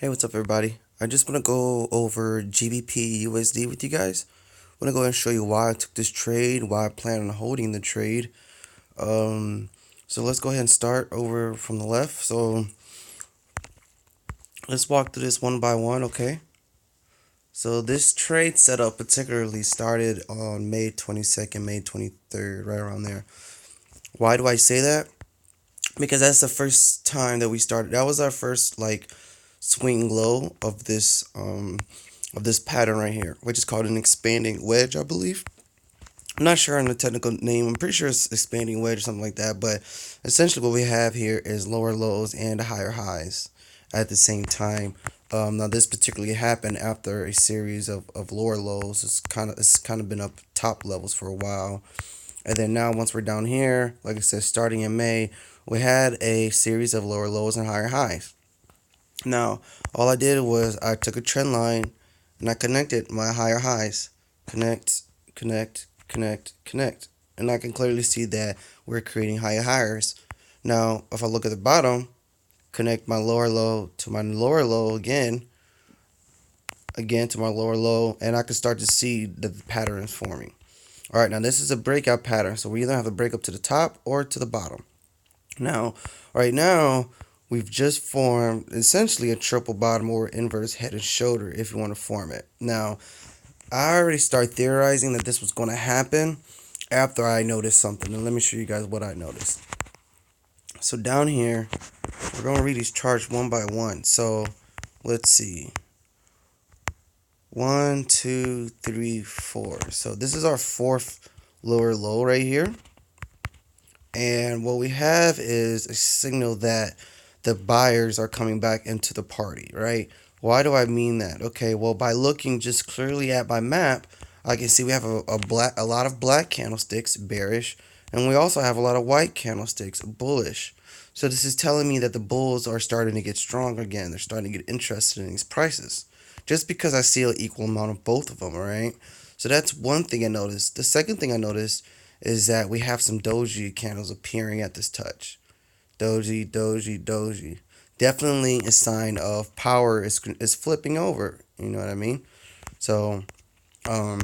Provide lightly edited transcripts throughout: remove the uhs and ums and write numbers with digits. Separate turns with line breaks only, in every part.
Hey, what's up, everybody? I just want to go over GBP USD with you guys. I want to go ahead and show you why I took this trade, why I plan on holding the trade. So let's go ahead and start over from the left. So let's walk through this one by one, okay? So this trade setup particularly started on May 22nd, May 23rd, right around there. Why do I say that? Because that's the first time that we started. That was our first swing low of this pattern right here, which is called an expanding wedge, I believe. I'm not sure on the technical name. I'm pretty sure it's expanding wedge or something like that. But essentially, what we have here is lower lows and higher highs at the same time. Now, this particularly happened after a series of lower lows. It's kind of been up top levels for a while, and then now once we're down here, like I said, starting in May, we had a series of lower lows and higher highs. Now, all I did was I took a trend line and I connected my higher highs. Connect, connect, connect, connect. And I can clearly see that we're creating higher highs. Now, if I look at the bottom, connect my lower low to my lower low again to my lower low, and I can start to see the pattern is forming. All right, now this is a breakout pattern, so we either have a break up to the top or to the bottom. Now, right now, we've just formed essentially a triple bottom or inverse head and shoulder if you want to form it. Now, I already started theorizing that this was going to happen after I noticed something. And let me show you guys what I noticed. So down here, we're going to read these charts one by one. So let's see. 1, 2, 3, 4. So this is our fourth lower low right here. And what we have is a signal that the buyers are coming back into the party, right? Why do I mean that? Okay, well, by looking just clearly at my map, I can see we have a lot of black candlesticks, bearish, and we also have a lot of white candlesticks, bullish. So this is telling me that the bulls are starting to get strong again. They're starting to get interested in these prices. Just because I see an equal amount of both of them, all right? So that's one thing I noticed. The second thing I noticed is that we have some doji candles appearing at this touch. Doji, doji, doji. Definitely a sign of power is flipping over. You know what I mean? So um,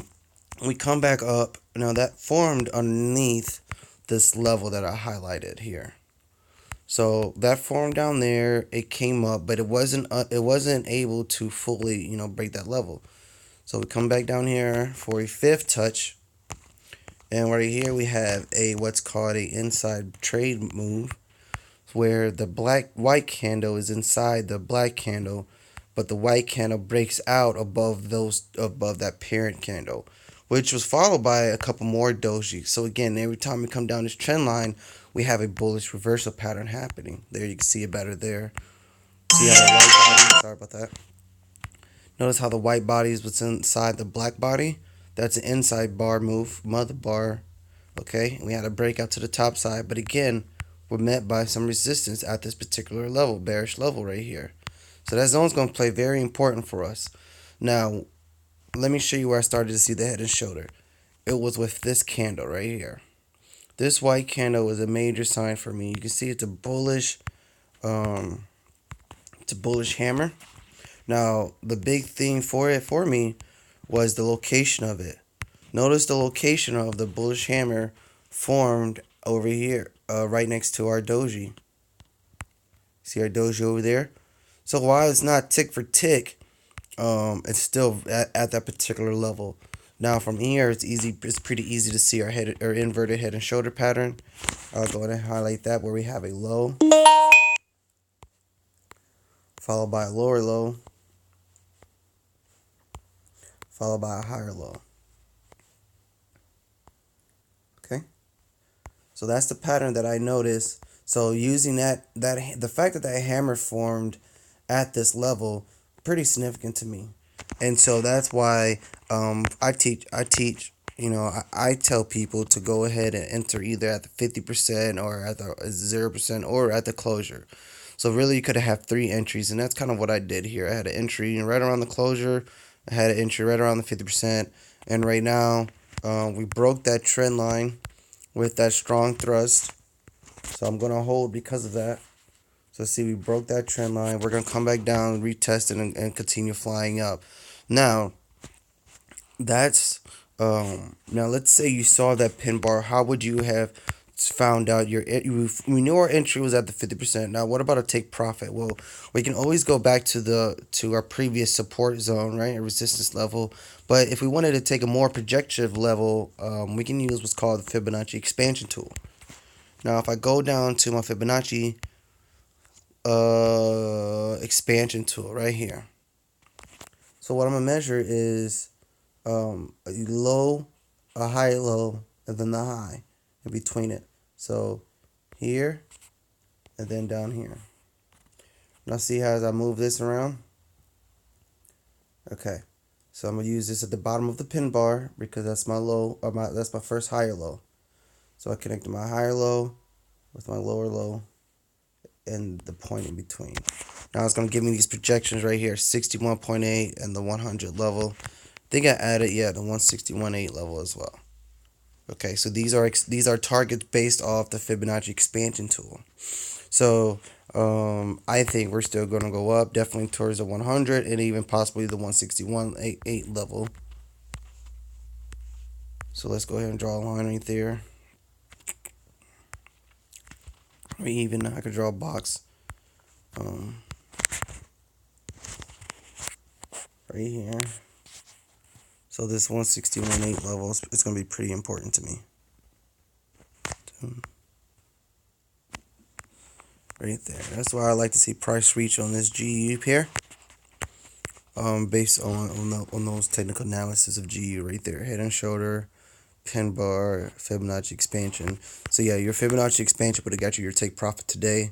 we come back up. Now that formed underneath this level that I highlighted here. So that formed down there. It came up, but it wasn't able to fully break that level. So we come back down here for a fifth touch. And right here we have a what's called a inside trade move, where the white candle is inside the black candle, but the white candle breaks out above that parent candle, which was followed by a couple more doji. So again, every time we come down this trend line, we have a bullish reversal pattern happening. There you can see it better there. See how the white body, sorry about that. Notice how the white body is what's inside the black body. That's an inside bar move, mother bar. Okay, we had a breakout to the top side, but again, we're met by some resistance at this particular level, bearish level right here. So that zone's going to play very important for us. Now, let me show you where I started to see the head and shoulder. It was with this candle right here. This white candle was a major sign for me. You can see um, it's a bullish hammer. Now, the big thing for me was the location of it. Notice the location of the bullish hammer formed over here, right next to our doji. See our doji over there? So while it's not tick for tick, it's still at that particular level. Now from here, it's easy. It's pretty easy to see our inverted head and shoulder pattern. I'll go ahead and highlight that where we have a low, followed by a lower low, followed by a higher low. Okay. So that's the pattern that I noticed. So using the fact that that hammer formed at this level, pretty significant to me. And so that's why I teach, I tell people to go ahead and enter either at the 50% or at the 0% or at the closure. So really you could have 3 entries, and that's kind of what I did here. I had an entry right around the closure, I had an entry right around the 50%, and right now we broke that trend line with that strong thrust. So I'm going to hold because of that. So see, we broke that trend line. We're gonna come back down, retest it, and continue flying up. Now, that's now let's say you saw that pin bar. How would you have found out we knew our entry was at the 50%. Now what about a take profit? Well, we can always go back to our previous support zone, right, a resistance level. But if we wanted to take a more projective level, we can use what's called the Fibonacci expansion tool. Now if I go down to my Fibonacci expansion tool right here, so what I'm gonna measure is a low, a high low, and then the high in between it. So here and then down here. Now see how as I move this around? Okay. So I'm gonna use this at the bottom of the pin bar because that's my low, or that's my first higher low. So I connect my higher low with my lower low and the point in between. Now it's gonna give me these projections right here, 61.8 and the 100 level. I think I added the 161.8 level as well. Okay, so these are targets based off the Fibonacci expansion tool. So I think we're still going to go up, definitely towards the 100 and even possibly the 161.8 level. So let's go ahead and draw a line right there. Or even I could draw a box right here. So this 161.8 level is going to be pretty important to me. Right there. That's why I like to see price reach on this GU pair. Based on those technical analysis of GU right there, head and shoulder, pin bar, Fibonacci expansion. So yeah, your Fibonacci expansion would have got you your take profit today.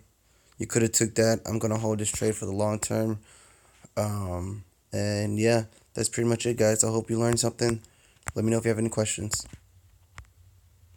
You could have took that. I'm gonna hold this trade for the long term. And yeah, that's pretty much it, guys. I hope you learned something. Let me know if you have any questions.